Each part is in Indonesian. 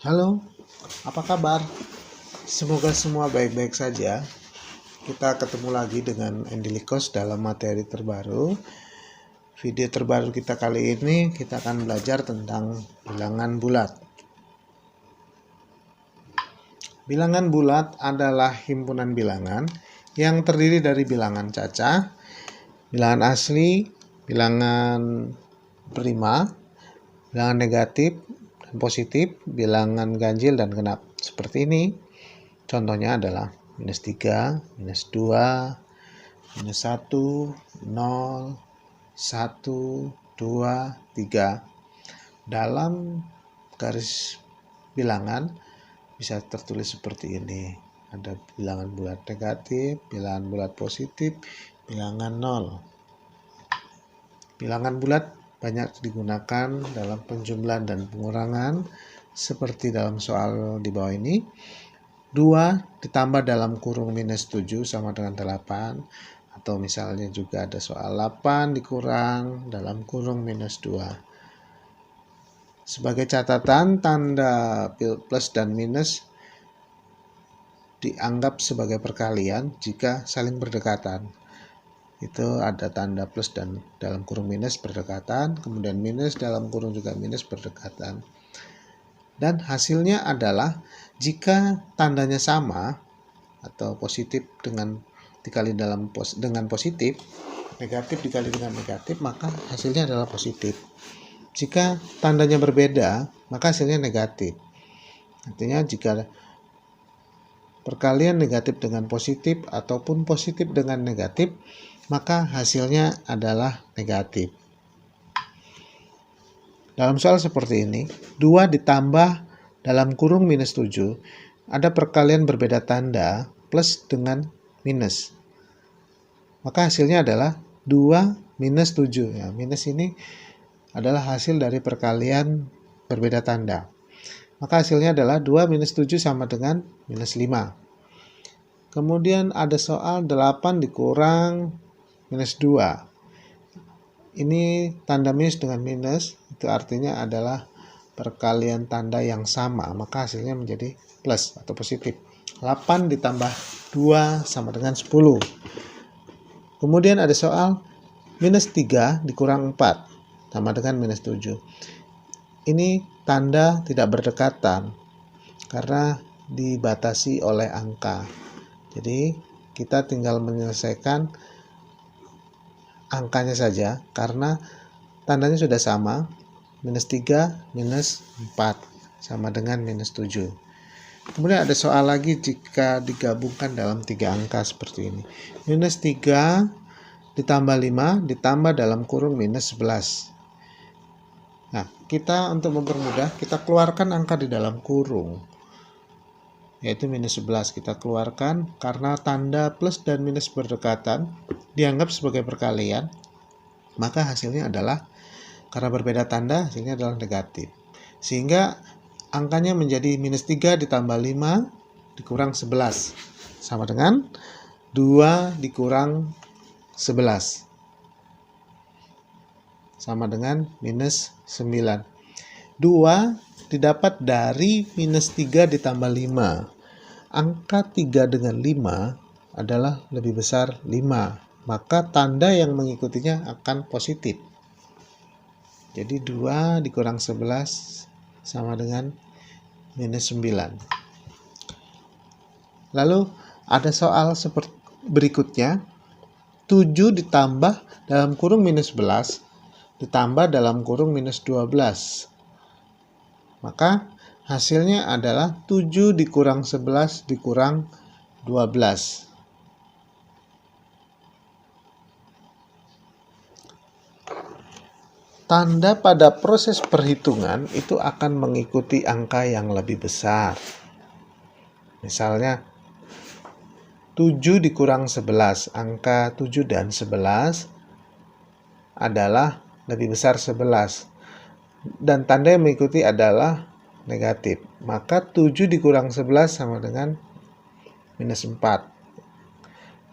Halo, apa kabar? Semoga semua baik-baik saja. Kita ketemu lagi dengan Andy Likos dalam materi terbaru. Video terbaru kita kali ini kita akan belajar tentang bilangan bulat. Bilangan bulat adalah himpunan bilangan yang terdiri dari bilangan cacah, bilangan asli, bilangan prima, bilangan negatif, dan positif, bilangan ganjil dan genap. Seperti ini. Contohnya adalah minus 3, minus 2, minus 1, 0, 1, 2, 3. Dalam garis bilangan bisa tertulis seperti ini. Ada bilangan bulat negatif, bilangan bulat positif, bilangan 0. Bilangan bulat banyak digunakan dalam penjumlahan dan pengurangan seperti dalam soal di bawah ini. 2 ditambah dalam kurung minus 7 sama dengan 8. Atau misalnya juga ada soal 8 dikurang dalam kurung minus 2. Sebagai catatan, tanda plus dan minus dianggap sebagai perkalian jika saling berdekatan. Itu ada tanda plus dan dalam kurung minus berdekatan, kemudian minus dalam kurung juga minus berdekatan. Dan hasilnya adalah jika tandanya sama atau positif dikali dengan positif, negatif dikali dengan negatif, maka hasilnya adalah positif. Jika tandanya berbeda, maka hasilnya negatif. Artinya jika perkalian negatif dengan positif ataupun positif dengan negatif, maka hasilnya adalah negatif. Dalam soal seperti ini, 2 ditambah dalam kurung minus 7, ada perkalian berbeda tanda plus dengan minus. Maka hasilnya adalah 2 minus 7. Ya, minus ini adalah hasil dari perkalian berbeda tanda. Maka hasilnya adalah 2 minus 7 sama dengan minus 5. Kemudian ada soal 8 dikurang minus 2. Ini tanda minus dengan minus, itu artinya adalah perkalian tanda yang sama, maka hasilnya menjadi plus atau positif. 8 ditambah 2 sama dengan 10. Kemudian ada soal minus 3 dikurang 4 sama dengan minus 7. Ini tanda tidak berdekatan karena dibatasi oleh angka. Jadi kita tinggal menyelesaikan angkanya saja karena tandanya sudah sama, minus 3 minus 4 sama dengan minus 7. Kemudian ada soal lagi jika digabungkan dalam 3 angka seperti ini. Minus 3 ditambah 5 ditambah dalam kurung minus 11. Nah, kita untuk mempermudah, kita keluarkan angka di dalam kurung, yaitu minus 11. Kita keluarkan karena tanda plus dan minus berdekatan dianggap sebagai perkalian, maka hasilnya adalah, karena berbeda tanda, hasilnya adalah negatif. Sehingga angkanya menjadi minus 3 ditambah 5 dikurang 11 sama dengan 2 dikurang 11 sama dengan minus 9. 2 didapat dari minus 3 ditambah 5. Angka 3 dengan 5 adalah lebih besar 5. Maka tanda yang mengikutinya akan positif. Jadi 2 dikurang 11 sama dengan minus 9. Lalu ada soal seperti berikutnya. 7 ditambah dalam kurung minus 11 ditambah dalam kurung minus 12. Maka hasilnya adalah 7 dikurang 11 dikurang 12. Tanda pada proses perhitungan itu akan mengikuti angka yang lebih besar. Misalnya 7 dikurang 11, angka 7 dan 11 adalah lebih besar 11. Dan tanda yang mengikuti adalah negatif. Maka 7 dikurang 11 sama dengan minus 4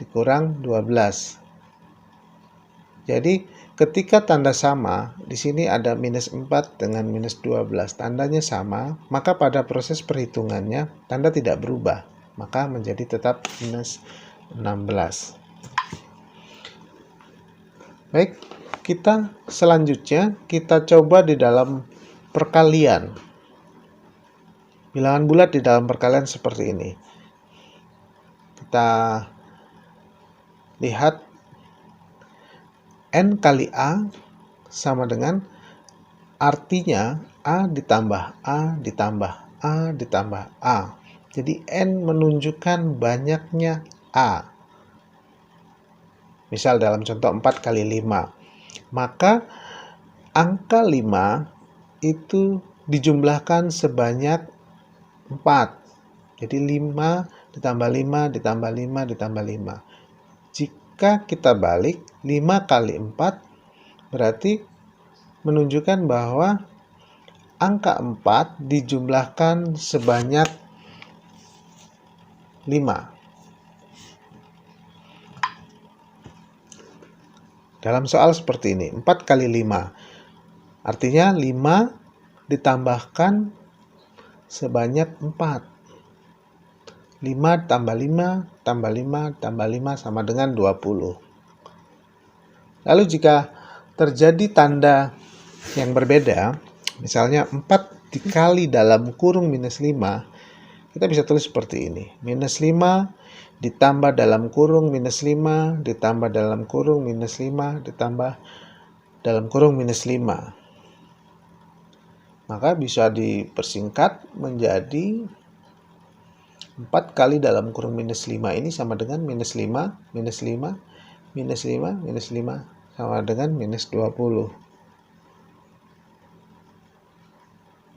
dikurang 12. Jadi ketika tanda sama, di sini ada minus 4 dengan minus 12, tandanya sama, maka pada proses perhitungannya tanda tidak berubah, maka menjadi tetap minus 16. Baik, kita selanjutnya kita coba di dalam perkalian. Bilangan bulat di dalam perkalian seperti ini. Kita lihat N kali A sama dengan artinya A ditambah A ditambah A ditambah A. Jadi N menunjukkan banyaknya A. Misal dalam contoh 4 kali 5. Maka angka 5 itu dijumlahkan sebanyak 4. Jadi 5 ditambah 5 ditambah 5 ditambah 5. Jika kita balik 5 kali 4 berarti menunjukkan bahwa angka 4 dijumlahkan sebanyak 5. Dalam soal seperti ini, 4 kali 5. Artinya 5 ditambahkan sebanyak 4. 5 tambah 5, tambah 5, tambah 5 sama dengan 20. Lalu jika terjadi tanda yang berbeda, misalnya 4 dikali dalam kurung minus 5, kita bisa tulis seperti ini. Minus 5 ditambah dalam kurung minus 5, ditambah dalam kurung minus 5, ditambah dalam kurung minus 5. Maka bisa dipersingkat menjadi 4 kali dalam kurung minus 5 ini sama dengan minus 5, minus 5, minus 5, minus 5 sama dengan minus 20.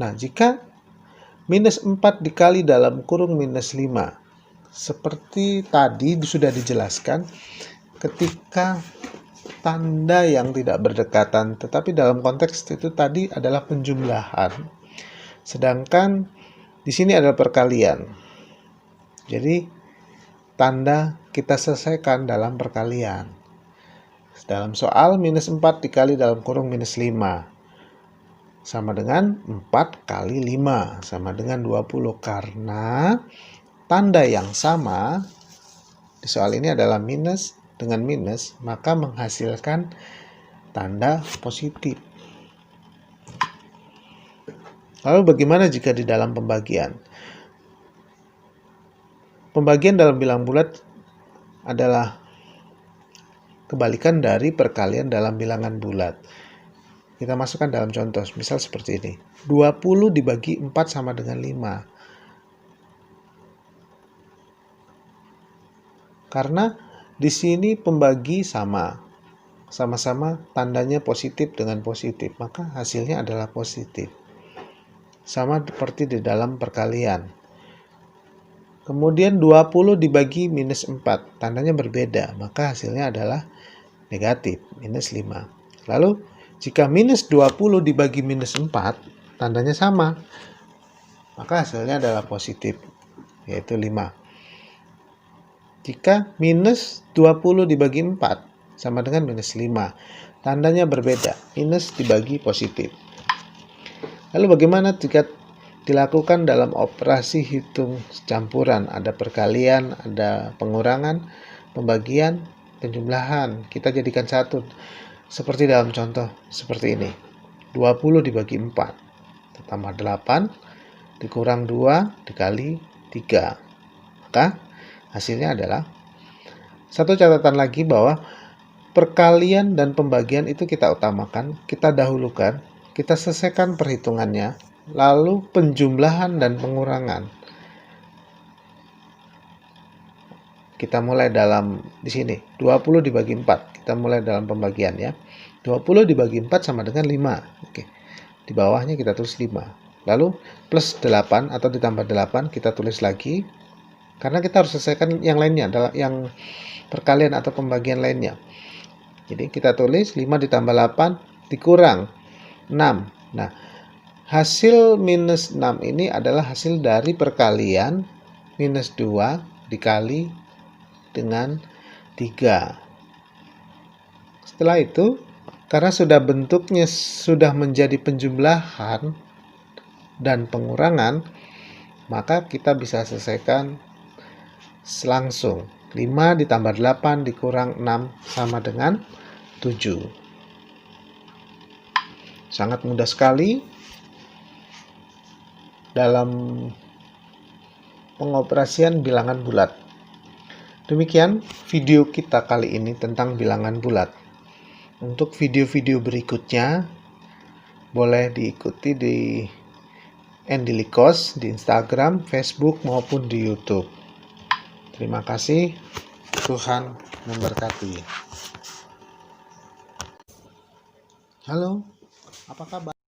Nah, jika minus 4 dikali dalam kurung minus 5, seperti tadi sudah dijelaskan, ketika tanda yang tidak berdekatan, tetapi dalam konteks itu tadi adalah penjumlahan. Sedangkan di sini adalah perkalian. Jadi tanda kita selesaikan dalam perkalian. Dalam soal minus 4 dikali dalam kurung minus 5 sama dengan 4 kali 5 sama dengan 20. Karena tanda yang sama di soal ini adalah minus dengan minus, maka menghasilkan tanda positif. Lalu bagaimana jika di dalam pembagian? Pembagian dalam bilangan bulat adalah kebalikan dari perkalian dalam bilangan bulat. Kita masukkan dalam contoh, misal seperti ini. 20 dibagi 4 sama dengan 5. Karena di sini pembagi sama-sama tandanya positif dengan positif, maka hasilnya adalah positif. Sama seperti di dalam perkalian. Kemudian 20 dibagi minus 4, tandanya berbeda, maka hasilnya adalah negatif, minus 5. Lalu, jika minus 20 dibagi minus 4, tandanya sama, maka hasilnya adalah positif, yaitu 5. Jika minus 20 dibagi 4, sama dengan minus 5, tandanya berbeda, minus dibagi positif. Lalu bagaimana jika dilakukan dalam operasi hitung campuran? Ada perkalian, ada pengurangan, pembagian, penjumlahan. Kita jadikan satu. Seperti dalam contoh seperti ini. 20 dibagi 4. Tambah 8 dikurang 2 dikali 3. Maka hasilnya adalah, satu catatan lagi bahwa perkalian dan pembagian itu kita utamakan, kita dahulukan, kita selesaikan perhitungannya, lalu penjumlahan dan pengurangan. Kita mulai dalam di sini 20 dibagi 4. Kita mulai dalam pembagian ya. 20 dibagi 4 sama dengan 5. Oke. Di bawahnya kita tulis 5. Lalu plus 8 atau ditambah 8 kita tulis lagi. Karena kita harus selesaikan yang lainnya, adalah yang perkalian atau pembagian lainnya. Jadi kita tulis 5 ditambah 8 dikurang 6. Nah, hasil minus 6 ini adalah hasil dari perkalian minus 2 dikali dengan 3. Setelah itu Karena bentuknya sudah menjadi penjumlahan dan pengurangan, maka kita bisa selesaikan langsung. 5 ditambah 8 dikurang 6 sama dengan 7. Sangat mudah sekali dalam pengoperasian bilangan bulat. Demikian video kita kali ini tentang bilangan bulat. Untuk video-video berikutnya boleh diikuti di Endilikos di Instagram, Facebook maupun di YouTube. Terima kasih. Tuhan memberkati. Halo, apa kabar?